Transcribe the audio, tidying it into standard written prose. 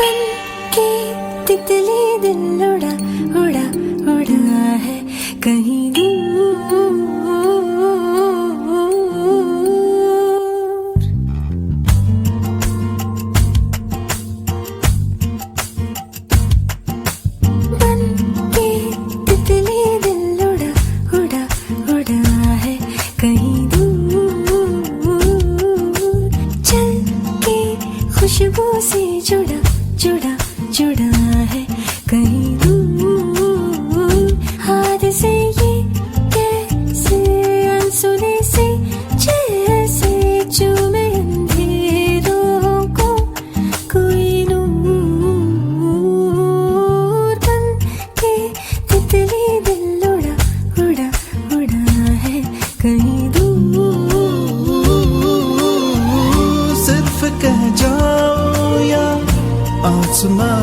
बन के तितली दिल उड़ा उड़ा उड़ा है कहीं दूर। बन के तितली दिल उड़ा उड़ा उड़ा है कहीं दूर। चल के खुशबू से जुड़ा जुड़ा जुड़ा है कहीं दूर। हाथ से ये कैसे अनसुने से जैसे चूमे अंधेरों को कोई नूर। बन के तितली दिल उड़ा उड़ा उड़ा है कहीं दूर। सिर्फ कह जाओ या आसमां